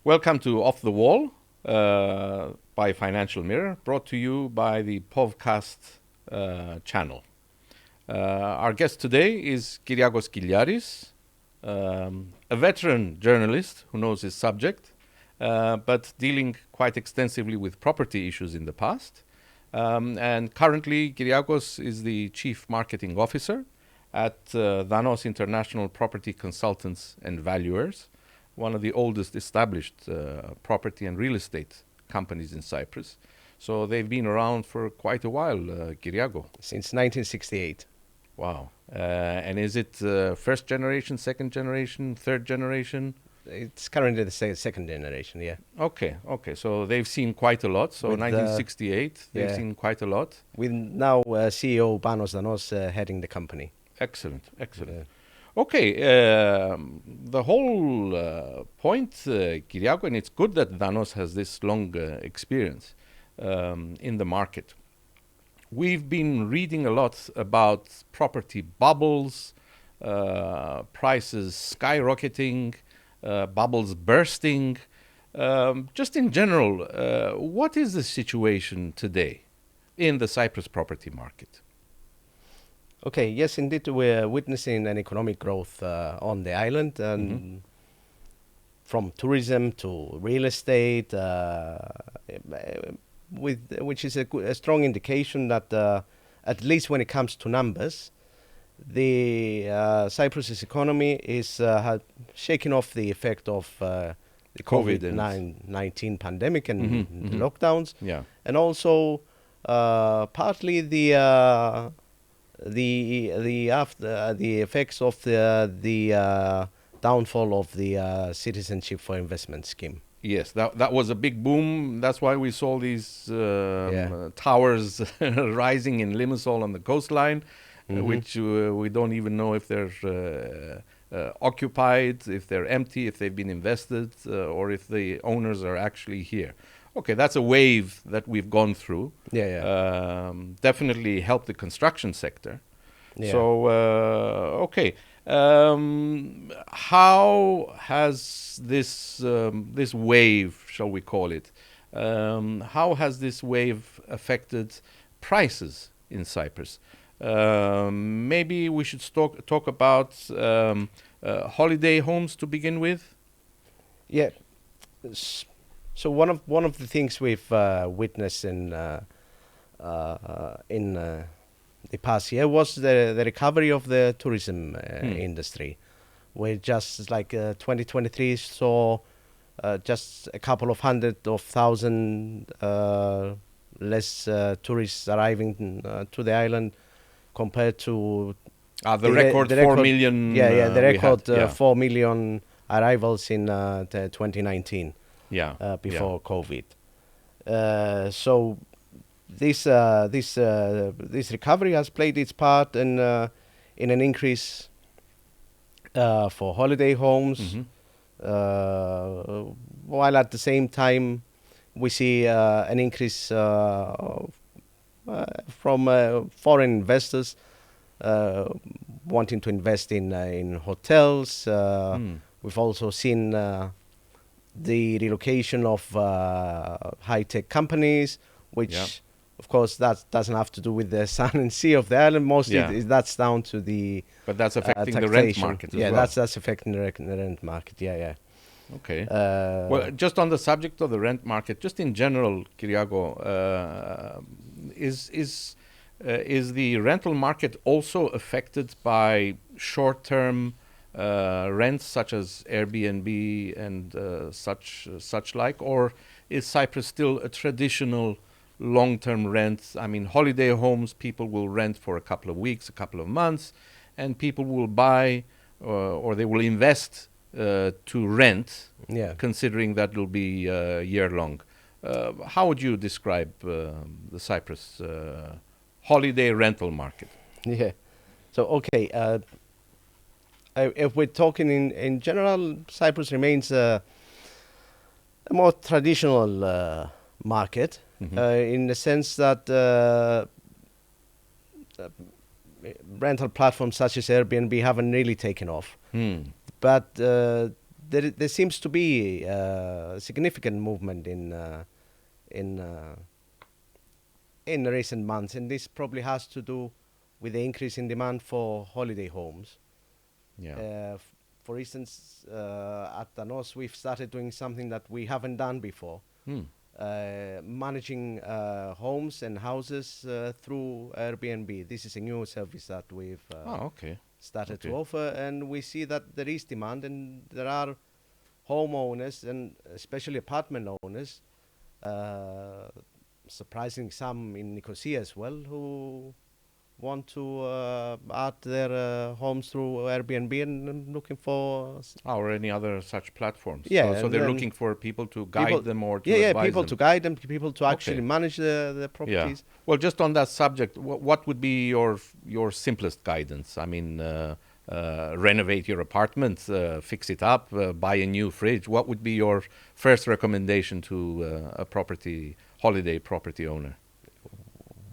Welcome to Off the Wall by Financial Mirror, brought to you by the Povcast channel. Our guest today is Kyriakos Kyliaris, a veteran journalist who knows his subject, but dealing quite extensively with property issues in the past. And currently, Kyriakos is the Chief Marketing Officer at Danos International Property Consultants and Valuers, one of the oldest established property and real estate companies in Cyprus. So they've been around for quite a while, Kyriakos. Since 1968. Wow. And is it first generation, second generation, third generation? It's currently the second generation, yeah. Okay. So they've seen quite a lot. So With 1968, they've seen quite a lot. With now CEO Panos Danos heading the company. Excellent. Yeah. Okay, the whole point, Kyriakos, and it's good that Danos has this long experience in the market. We've been reading a lot about property bubbles, prices skyrocketing, bubbles bursting. Just in general, what is the situation today in the Cyprus property market? Okay, yes, indeed, we're witnessing an economic growth on the island, and from tourism to real estate, which is a strong indication that, at least when it comes to numbers, the Cyprus's economy is shaking off the effect of the COVID-19 pandemic and the lockdowns, and also partly the effects of the downfall of the citizenship for investment scheme. Yes, that was a big boom. That's why we saw these towers rising in Limassol on the coastline, which we don't even know if they're occupied, if they're empty, if they've been invested, or if the owners are actually here. Okay, that's a wave that we've gone through. Definitely helped the construction sector. So, okay. How has this wave, shall we call it, how has this wave affected prices in Cyprus? Maybe we should talk about holiday homes to begin with. Yeah. So one of the things we've witnessed in the past year was the recovery of the tourism industry, where just like 2023 saw just a couple of thousand less tourists arriving to the island compared to the record 4 million. The record 4 million arrivals in 2019. Before COVID. So this recovery has played its part in an increase for holiday homes, while at the same time we see an increase from foreign investors wanting to invest in hotels. We've also seen the relocation of high-tech companies, which, of course, that doesn't have to do with the sun and sea of the island. Mostly, that's down to the But that's affecting the rent market as well. Yeah, that's affecting the rent market. Yeah. Okay. Well, just on the subject of the rent market, just in general, Kyriakos, is the rental market also affected by short-term rents such as Airbnb and such like, or is Cyprus still a traditional long-term rent? I mean, holiday homes, people will rent for a couple of weeks, a couple of months, and people will buy or they will invest to rent, considering that will be year-long. How would you describe the Cyprus holiday rental market? Yeah. So, okay. If we're talking in general, Cyprus remains a more traditional market in the sense that rental platforms such as Airbnb haven't really taken off. But the there seems to be significant movement in recent months, and this probably has to do with the increase in demand for holiday homes. Yeah. For instance, at Danos, we've started doing something that we haven't done before, managing homes and houses through Airbnb. This is a new service that we've started to offer, and we see that there is demand, and there are homeowners and especially apartment owners, surprising some in Nicosia as well, who want to add their homes through Airbnb and looking for or any other such platforms. Yeah, So they're looking for people to guide them or to advise people them. to guide them, people to actually manage the properties. Yeah. Well, just on that subject, what would be your simplest guidance? I mean, renovate your apartment, fix it up, buy a new fridge. What would be your first recommendation to a holiday property owner?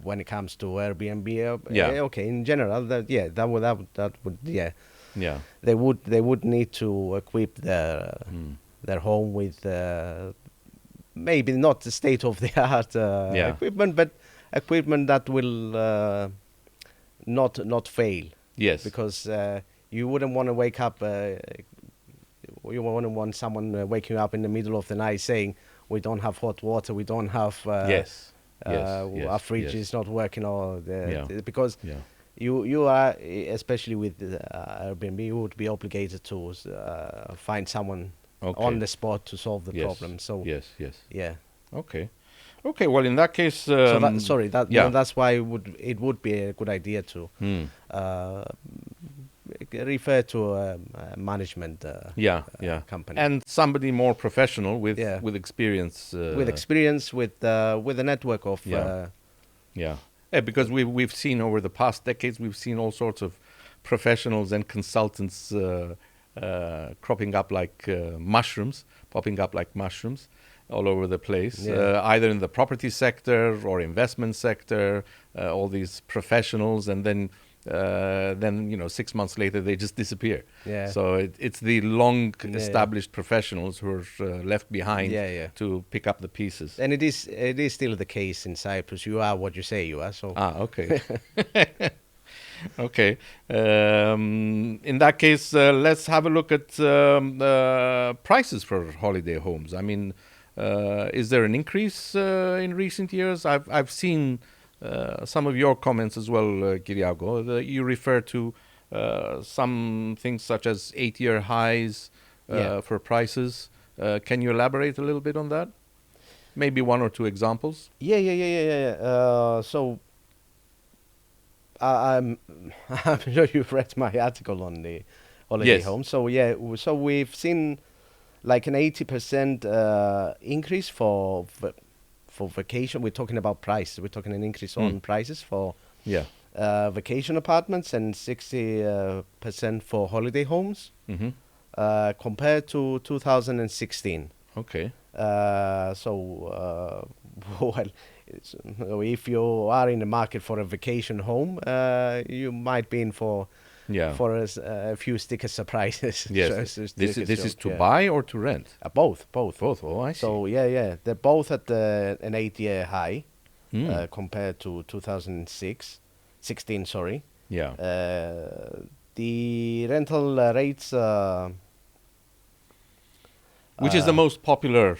When it comes to Airbnb, okay, in general, that would they would need to equip their home with maybe not the state of the art equipment, but equipment that will not fail. Yes, because you wouldn't want to wake up. You wouldn't want someone waking up in the middle of the night saying, "We don't have hot water. We don't have." Our fridge is not working, because you are, especially with Airbnb, you would be obligated to find someone on the spot to solve the problem. So Okay. Well, in that case, that's why it would be a good idea to refer to a management company and somebody more professional with experience. With a network of because we've seen over the past decades, we've seen all sorts of professionals and consultants popping up like mushrooms all over the place, either in the property sector or investment sector. All these professionals, and then 6 months later they just disappear. So it's the long established professionals who are left behind to pick up the pieces. And it is still the case in Cyprus. You are what you say you are. So okay. Okay. In that case, let's have a look at prices for holiday homes. I mean, is there an increase in recent years? I've seen some of your comments as well, Kyriago. You refer to some things such as 8-year highs for prices. Can you elaborate a little bit on that? Maybe one or two examples. So I'm sure you've read my article on the holiday home. So so we've seen like an 80% increase for vacation. We're talking about prices. We're talking an increase on prices for vacation apartments, and 60% for holiday homes compared to 2016. Okay. If you are in the market for a vacation home, you might be in for a few sticker surprises. Yes. This is to buy or to rent? Both. Both. Oh, I see. So they're both at an 8-year high compared to 2016. Sorry. Yeah. The rental rates. Which is the most popular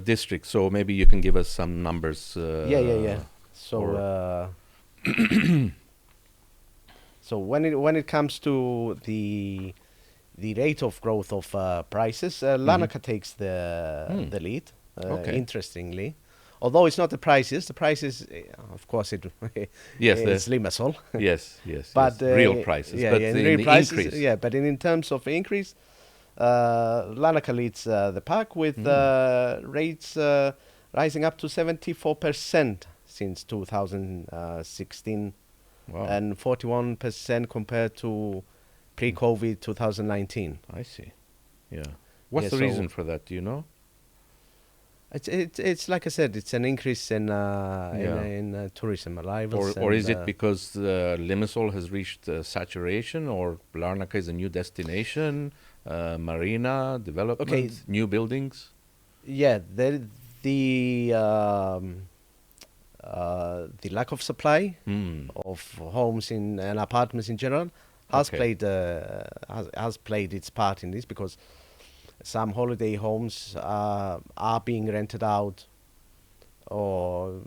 district? So maybe you can give us some numbers. So so when it comes to the rate of growth of prices, Larnaca takes the lead. Interestingly, although it's not the prices, of course, it's Limassol. yes, but real prices. But in real prices, increase. But in terms of increase, Larnaca leads the pack with rates rising up to 74% since 2016. Wow. And 41% compared to pre-COVID 2019. I see. Yeah. What's the reason for that? Do you know? It's like I said, it's an increase in tourism arrivals. Or is it because Limassol has reached saturation, or Larnaca is a new destination, marina development, new buildings? Yeah, the lack of supply of homes and apartments in general has played its part in this, because some holiday homes are being rented out or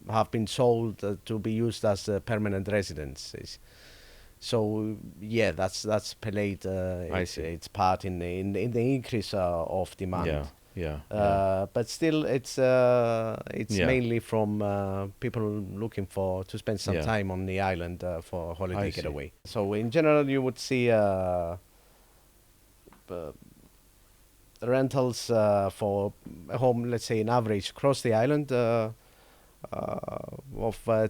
have been sold to be used as permanent residences. So yeah, that's played its part in the increase of demand. But still, it's mainly from people looking to spend some time on the island for a holiday getaway. So in general, you would see rentals for a home, let's say, an average across the island of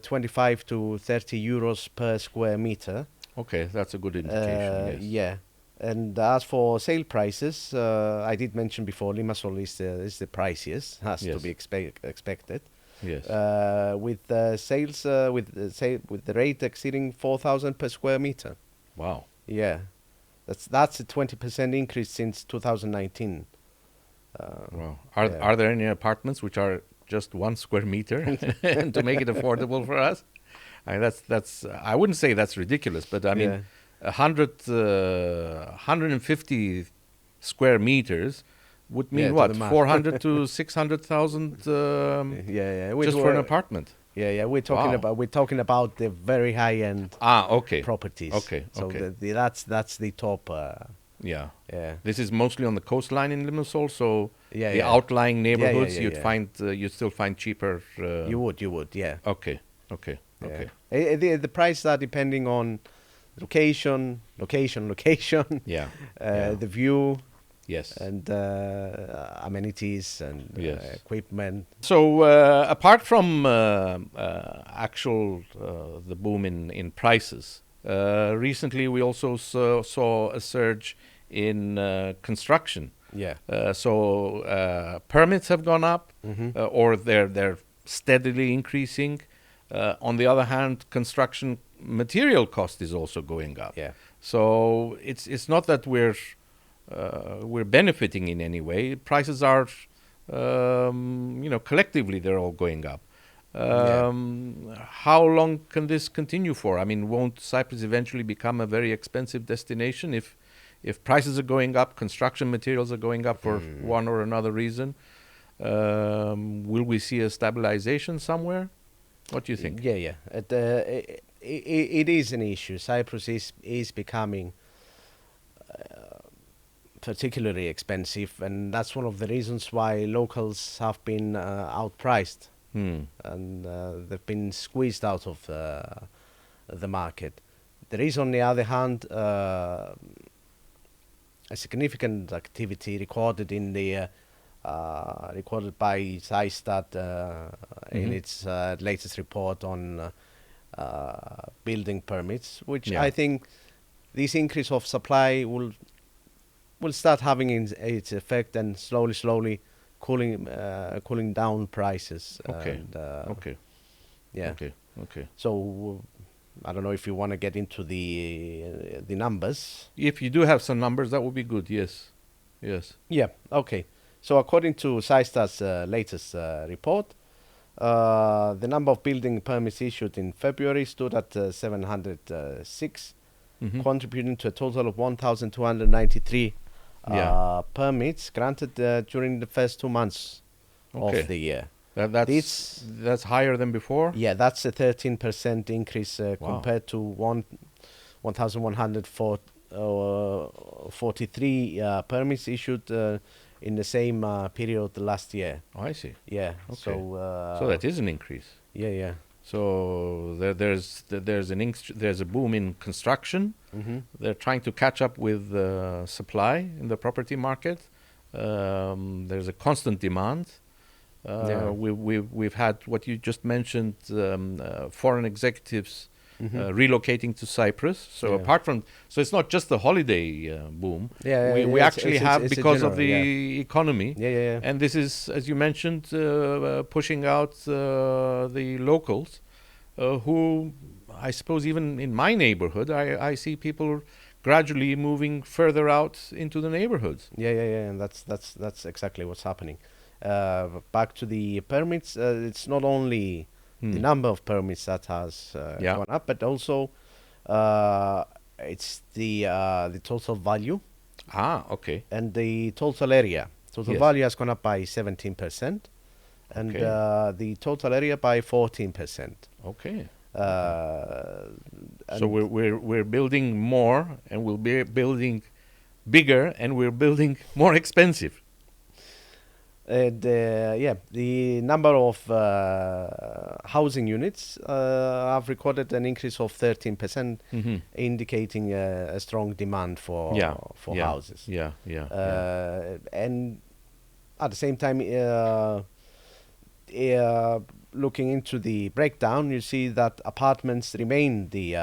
25 to 30 euros per square meter. Okay, that's a good indication. Yes. Yeah. And as for sale prices, I did mention before, Limassol is the priciest, has to be expected. Yes. With sales with the rate exceeding 4,000 per square meter. Wow. Yeah, that's a 20% increase since 2019. Wow. Are there any apartments which are just 1 square meter and to make it affordable for us? I mean, that's I wouldn't say that's ridiculous, but I mean, 150 square meters would mean what? 400 to 600,000 just for an apartment. We're talking about the very high end properties. So that's the top. This is mostly on the coastline in Limassol, so the outlying neighborhoods you'd still find cheaper. You would, yeah. Okay. The prices are depending on location. The view. Yes. And amenities and equipment. So apart from the boom in prices, recently we also saw a surge in construction. So permits have gone up, or they're steadily increasing. On the other hand, construction material cost is also going up. So it's not that we're benefiting in any way. Prices are, collectively they're all going up. How long can this continue for? I mean, won't Cyprus eventually become a very expensive destination if prices are going up, construction materials are going up for one or another reason? Will we see a stabilization somewhere? What do you think? It is an issue. Cyprus is becoming particularly expensive, and that's one of the reasons why locals have been outpriced and they've been squeezed out of the market. There is, on the other hand, a significant activity recorded by Seistat in its latest report on building permits, which I think this increase of supply will start having its effect and slowly cooling down prices. Okay. So I don't know if you want to get into the numbers. If you do have some numbers, that would be good. Yes. Yeah. Okay. So according to Seistat's latest report, the number of building permits issued in February stood at 706, contributing to a total of 1,293 permits granted during the first 2 months of the year. That's higher than before? Yeah, that's a 13% increase compared to 1,143 permits issued in the same period last year. Oh, I see. Yeah. Okay. So that is an increase. Yeah. So there's a boom in construction. They're trying to catch up with supply in the property market. There's a constant demand. We've had what you just mentioned, foreign executives relocating to Cyprus. So apart from, so it's not just the holiday boom. We actually have because of the economy. And this is, as you mentioned, pushing out the locals, who, I suppose, even in my neighborhood, I see people gradually moving further out into the neighborhoods. And that's exactly what's happening. Back to the permits, it's not only the number of permits that has gone up, but also it's the total value. Okay. And the total area. Total value has gone up by 17%, and the total area by 14%. Okay. So we're building more, and we'll be building bigger, and we're building more expensive. And the number of housing units have recorded an increase of 13%, indicating a strong demand for houses. And at the same time, looking into the breakdown, you see that apartments remain the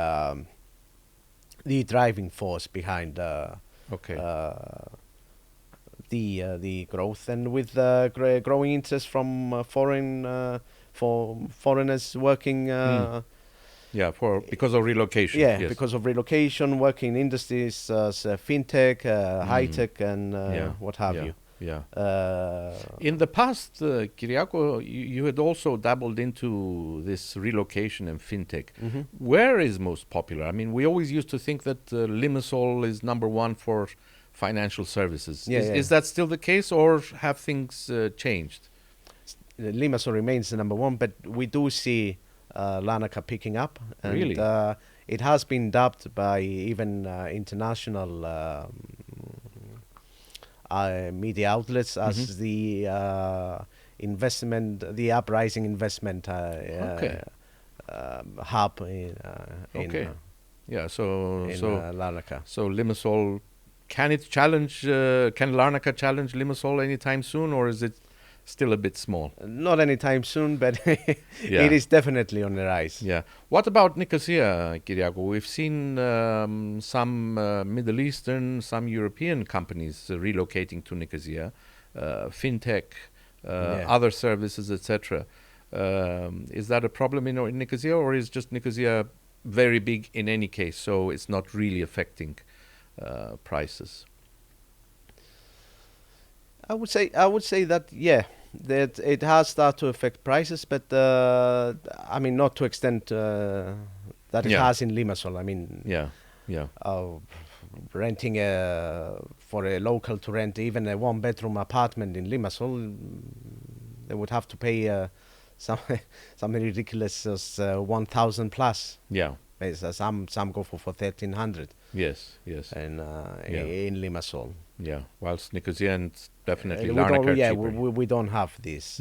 driving force behind the growth, and with growing interest from foreigners working. Because of relocation. Because of relocation, working in industries as fintech, high tech, and what have you. In the past, Kyriako, you had also dabbled into this relocation and fintech. Where is most popular? I mean, we always used to think that Limassol is number one for financial services. Is that still the case, or have things changed? Limassol remains the number one, but we do see Larnaca picking up. And, really? It has been dubbed by even international media outlets as the investment, the uprising investment hub in Larnaca. So Limassol, can Larnaca challenge Limassol anytime soon, or is it still a bit small? Not anytime soon, but it is definitely on the rise. What about Nicosia, Kyriako? We've seen some Middle Eastern, some European companies relocating to Nicosia, fintech, other services, etc. Is that a problem in Nicosia, or is just Nicosia very big in any case, so it's not really affecting prices? I would say that that it has started to affect prices, but I mean, not to extent that it has in Limassol. I mean, renting for a local to rent even a one-bedroom apartment in Limassol, they would have to pay something ridiculous as 1,000 plus. Some go for 1,300. Yes. In Limassol. Whilst Nicosia and definitely Larnaca we don't have these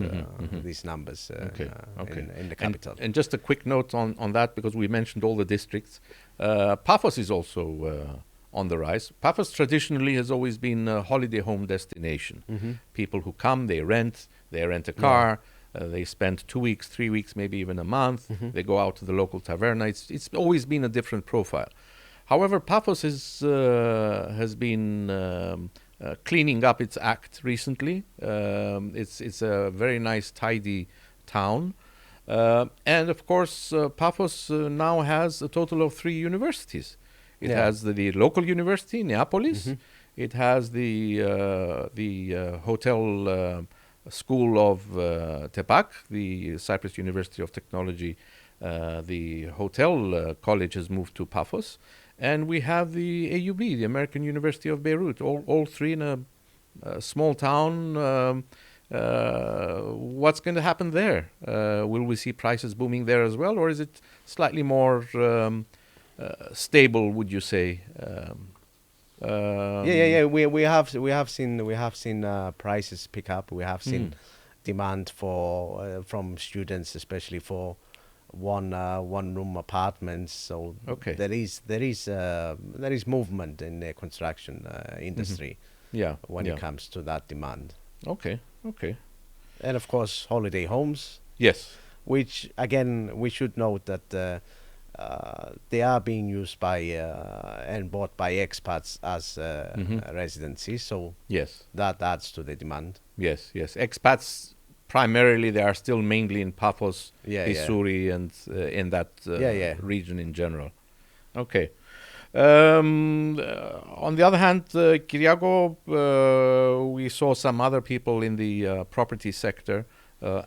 numbers in the capital. And just a quick note on that, because we mentioned all the districts. Paphos is also on the rise. Paphos traditionally has always been a holiday home destination. People who come, they rent a car. They spend 2 weeks, 3 weeks, maybe even a month. They go out to the local taverna. It's always been a different profile. However, Paphos has been cleaning up its act recently. It's a very nice, tidy town. And of course, Paphos now has a total of 3 universities. It has the local university, Neapolis. It has the hotel school of Tepac, the Cyprus University of Technology. The hotel college has moved to Paphos. And we have the AUB, the American University of Beirut, all 3 in a small town. What's going to happen there? Will we see prices booming there as well, or is it slightly more stable, would you say? We have seen prices pick up. We have seen demand for from students, especially for one room apartments. So there is movement in the construction industry. When it comes to that demand. Okay. And of course, holiday homes. Yes. Which again, we should note that they are being used by and bought by expats as residencies. So Yes. that adds to the demand. Yes. Yes. Expats primarily, they are still mainly in Paphos, Yeah, Issouri, and in that region in general. Okay. On the other hand, Kyriago, we saw some other people in the property sector,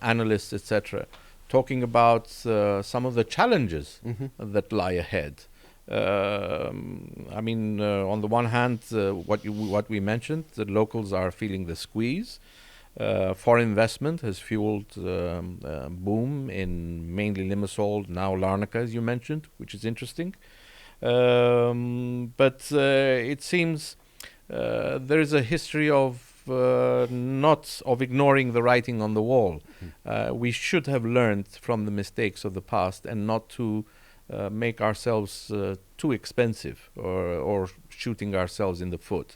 analysts, etc., talking about some of the challenges that lie ahead. I mean, on the one hand, what we mentioned, the locals are feeling the squeeze. Foreign investment has fueled boom in mainly Limassol, now Larnaca, as you mentioned, which is interesting. But it seems there is a history of not of ignoring the writing on the wall. We should have learned from the mistakes of the past and not to make ourselves too expensive or shooting ourselves in the foot.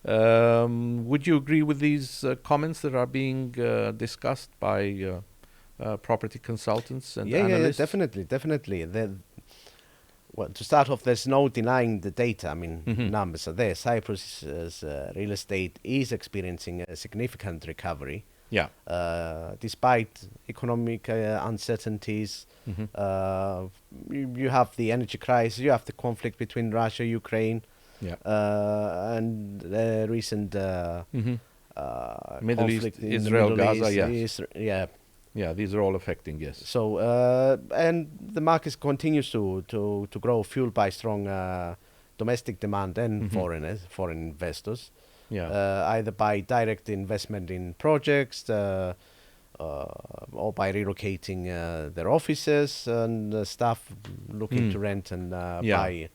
Would you agree with these comments that are being discussed by property consultants and analysts? Yeah, definitely. Well, to start off, there's no denying the data. I mean, numbers are there. Cyprus's real estate is experiencing a significant recovery. Yeah. Despite economic uncertainties, you have the energy crisis, you have the conflict between Russia, Ukraine, and the recent Middle East, conflict in Israel, the Middle Gaza, East. yes. Yeah, these are all affecting, yes. So, and the market continues to grow, fueled by strong domestic demand and foreign investors. Yeah. Either by direct investment in projects or by relocating their offices and staff looking to rent and buy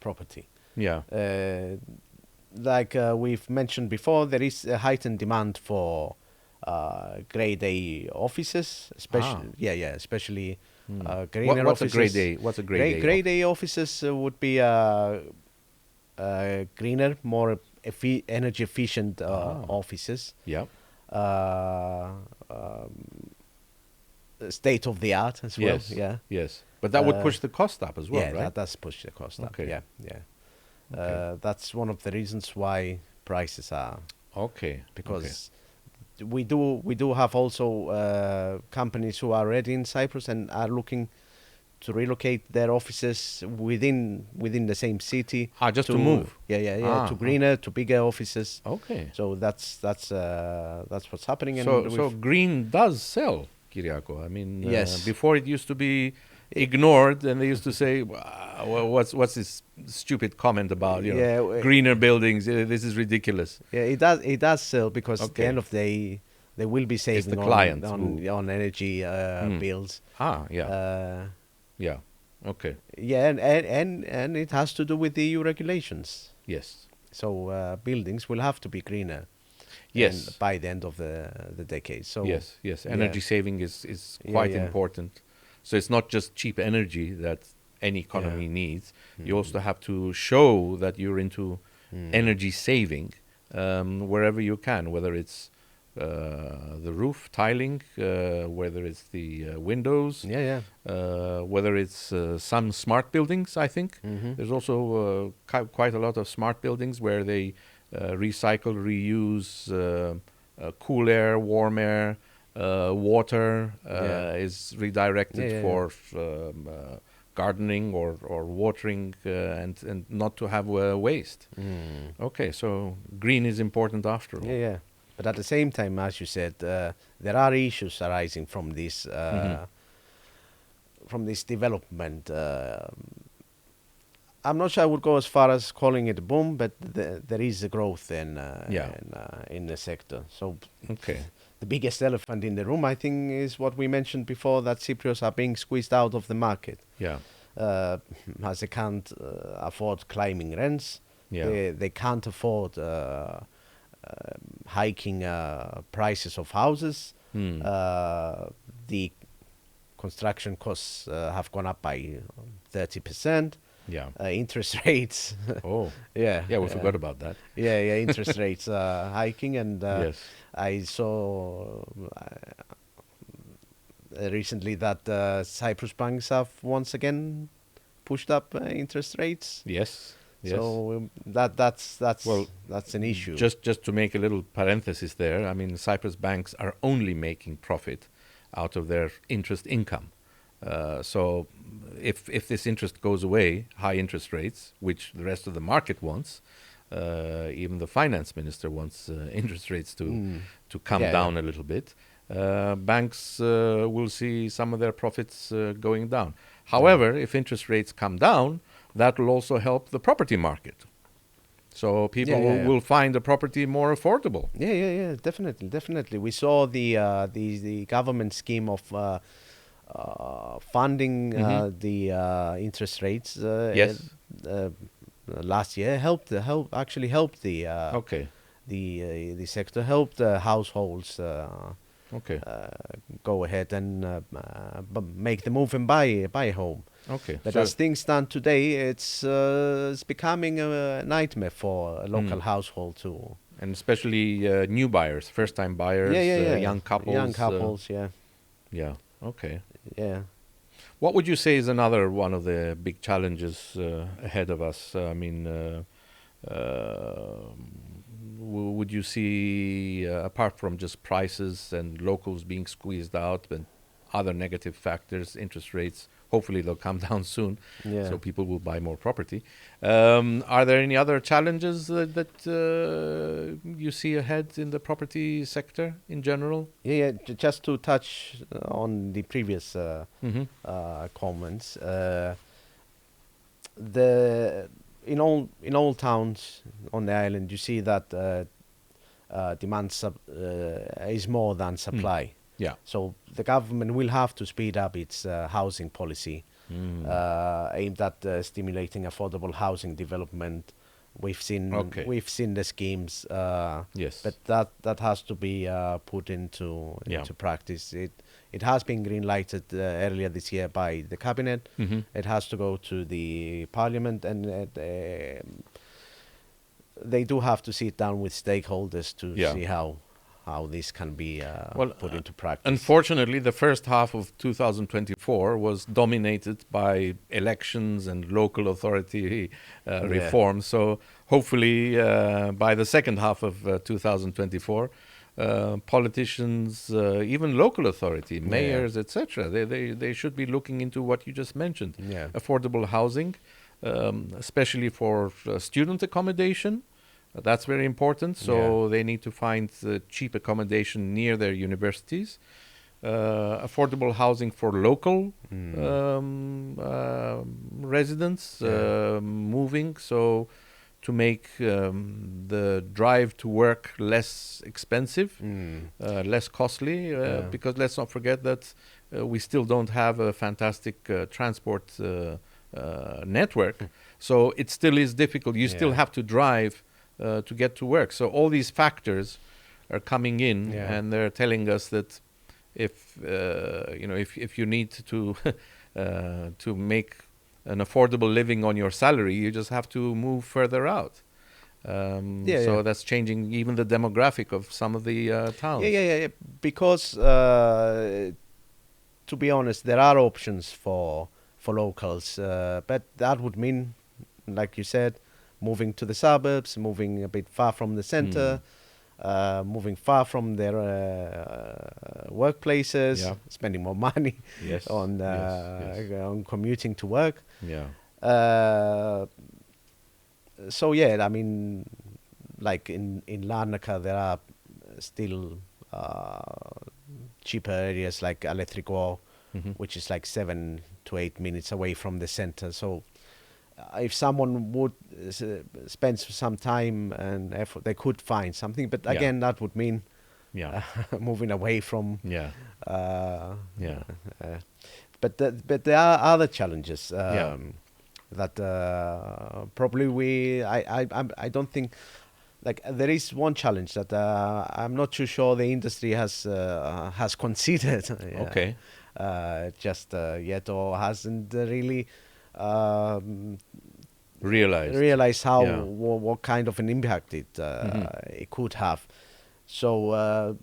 property. Yeah. Like we've mentioned before, there is a heightened demand for grade A offices, especially especially greener what's offices. A grade A? What's a grade A? Grade A offices would be greener, more energy efficient offices. Yeah. State of the art as well. Yes. Yeah. Yes. But that would push the cost up as well, right? Yeah, that does push the cost up. Okay. Yeah. That's one of the reasons why prices are because we do have also companies who are already in Cyprus and are looking to relocate their offices within the same city. Just to move. To greener, to bigger offices. Okay. So that's what's happening. So green does sell, Kyriaco. I mean, yes. Before it used to be ignored, and they used to say, well, what's this stupid comment about greener buildings? This is ridiculous. Yeah, it does sell because at the end of the day they will be saving on energy bills. Yeah. Okay. Yeah, and it has to do with the EU regulations. Yes. So buildings will have to be greener. Yes. By the end of the decade. So yes. Energy saving is quite important. So it's not just cheap energy that any economy needs. You also have to show that you're into energy saving wherever you can, whether it's the roof tiling, whether it's the windows, whether it's some smart buildings, I think. There's also quite a lot of smart buildings where they recycle, reuse cool air, warm air, water is redirected for gardening or watering and not to have waste. Okay, so green is important after all. Yeah. But at the same time, as you said, there are issues arising from this development. I'm not sure I would go as far as calling it a boom, but there is a growth in the sector. So the biggest elephant in the room, I think, is what we mentioned before, that Cypriots are being squeezed out of the market. Yeah. As they can't afford climbing rents. Yeah. They can't afford hiking prices of houses. The construction costs have gone up by 30%. Yeah. Interest rates. Yeah, we forgot about that. Interest rates hiking, and yes. I saw recently that Cyprus banks have once again pushed up interest rates. Yes. Yes. So that's Well, an issue. Just to make a little parenthesis there, I mean, Cyprus banks are only making profit out of their interest income. So if this interest goes away, high interest rates, which the rest of the market wants, even the finance minister wants interest rates to come down a little bit, banks will see some of their profits going down. However, if interest rates come down, that will also help the property market. So people will find the property more affordable. Yeah, definitely. We saw the government scheme of funding the interest rates. Yes. Last year actually helped the the sector, helped households go ahead and make the move and buy a home. Okay. But as things stand today, it's becoming a nightmare for a local household too. And especially new buyers, first-time buyers, young couples. Young couples, Yeah. Okay. Yeah. What would you say is another one of the big challenges ahead of us? I mean, would you see, apart from just prices and locals being squeezed out, and other negative factors, interest rates, hopefully they'll come down soon, so people will buy more property. Are there any other challenges that you see ahead in the property sector in general? Just to touch on the previous comments, in all towns on the island, you see that demand is more than supply. Yeah. So the government will have to speed up its housing policy aimed at stimulating affordable housing development. We've seen the schemes, yes, but that has to be put into practice. It has been green lighted earlier this year by the cabinet. It has to go to the parliament, and they do have to sit down with stakeholders to see how this can be put into practice. Unfortunately, the first half of 2024 was dominated by elections and local authority reform. So hopefully by the second half of 2024, politicians, even local authority, mayors, etc., they should be looking into what you just mentioned. Affordable housing, especially for student accommodation. That's very important. So they need to find cheap accommodation near their universities. Affordable housing for local residents moving. So to make the drive to work less expensive, less costly. Because let's not forget that we still don't have a fantastic transport network. So it still is difficult. You still have to drive to get to work. So all these factors are coming in, and they're telling us that if you need to to make an affordable living on your salary, you just have to move further out. So that's changing even the demographic of some of the towns. Because to be honest, there are options for locals, but that would mean, like you said, moving to the suburbs, moving a bit far from the center, moving far from their workplaces, spending more money on commuting to work. So I mean, like in Larnaca, there are still cheaper areas like Aletriko, which is like 7 to 8 minutes away from the center. So if someone would spend some time and effort, they could find something. But again, that would mean moving away from. But there are other challenges that probably I don't think. Like there is one challenge that I'm not too sure the industry has considered. Just yet, or hasn't really. Realize how what kind of an impact it could have. So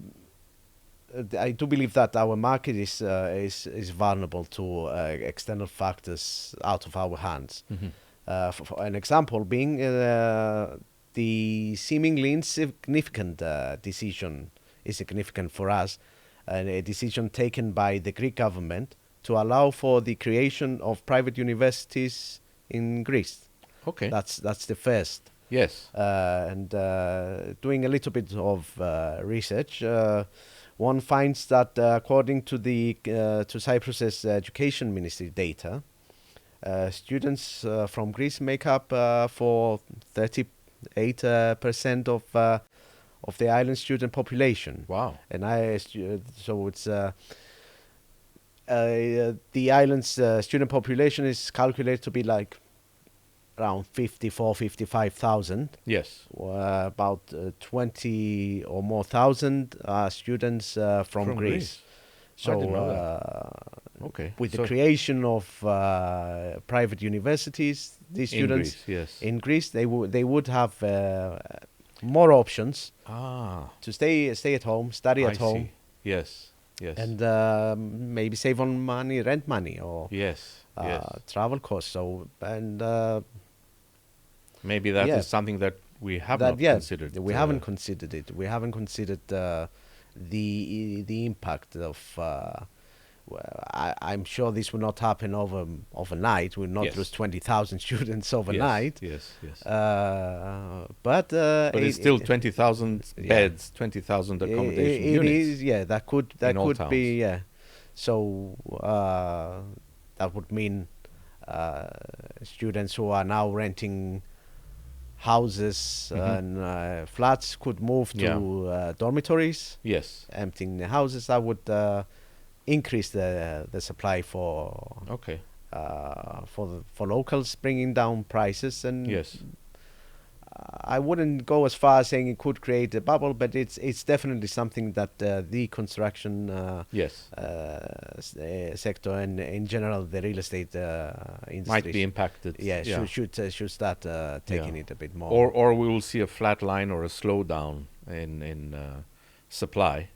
I do believe that our market is vulnerable to external factors out of our hands. For an example being the seemingly insignificant decision is significant for us, a decision taken by the Greek government to allow for the creation of private universities in Greece. Okay. That's the first. Yes. And doing a little bit of research, one finds that according to the to Cyprus's education ministry data, students from Greece make up for 38% of the island student population. Wow. And so it's the island's student population is calculated to be like around 55,000. Yes. About 20 or more thousand students from Greece. So I didn't know that. Okay. with the creation of private universities, these students Greece, yes. in Greece, they would have more options to stay at home, study at home. See. Yes. Yes. And maybe save on money, rent money, or yes. travel costs. So maybe that is something that we have not considered. We haven't considered it. We haven't considered the impact of. I'm sure this will not happen overnight. We'll not lose 20,000 students overnight. Yes. But it's still 20,000 beds, 20,000 accommodation units. That could be. So that would mean students who are now renting houses and flats could move to dormitories. Yes. Emptying the houses, that would increase the supply for locals, bringing down prices. And I wouldn't go as far as saying it could create a bubble, but it's definitely something that the construction sector and in general the real estate industry might be impacted. Should start taking it a bit more. Or we will see a flat line or a slowdown in supply.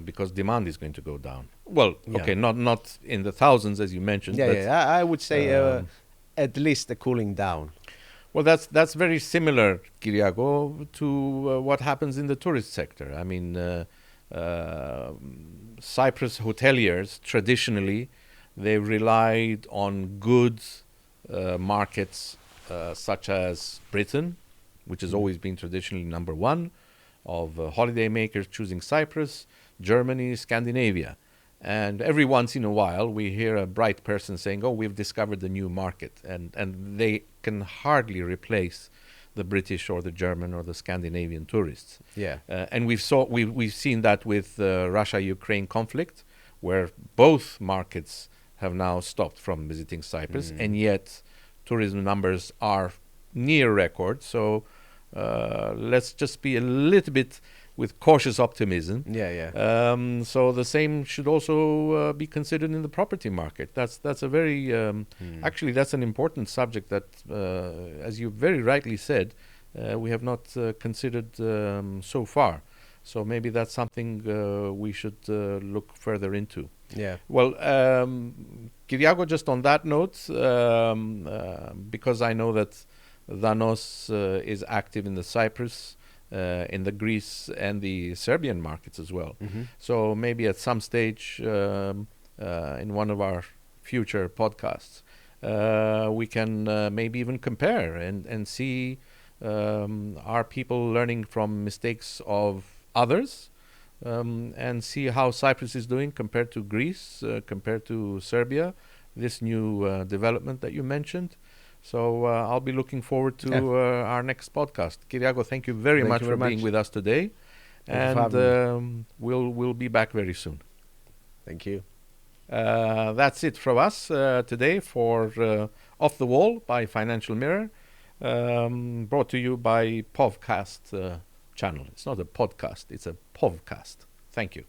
Because demand is going to go down. Well, not in the thousands as you mentioned. I would say at least a cooling down. Well, that's very similar, Kyriago, to what happens in the tourist sector. I mean, Cyprus hoteliers traditionally they've relied on good markets such as Britain, which has always been traditionally number one of holiday makers choosing Cyprus, Germany, Scandinavia. And every once in a while, we hear a bright person saying, oh, we've discovered a new market. And they can hardly replace the British or the German or the Scandinavian tourists. And we've seen that with the Russia-Ukraine conflict, where both markets have now stopped from visiting Cyprus. And yet tourism numbers are near record. So let's just be a little bit with cautious optimism. So the same should also be considered in the property market. That's a very actually that's an important subject that, as you very rightly said, we have not considered so far. So maybe that's something we should look further into. Well, Kyriago, just on that note, because I know that Danos is active in the Cyprus, in the Greece and the Serbian markets as well. So maybe at some stage in one of our future podcasts, we can maybe even compare and see are people learning from mistakes of others, and see how Cyprus is doing compared to Greece, compared to Serbia, this new development that you mentioned. So I'll be looking forward to our next podcast. Kyriago, thank you very much for being with us today. And we'll be back very soon. Thank you. That's it from us today for Off the Wall by Financial Mirror, brought to you by Povcast channel. It's not a podcast, it's a Povcast. Thank you.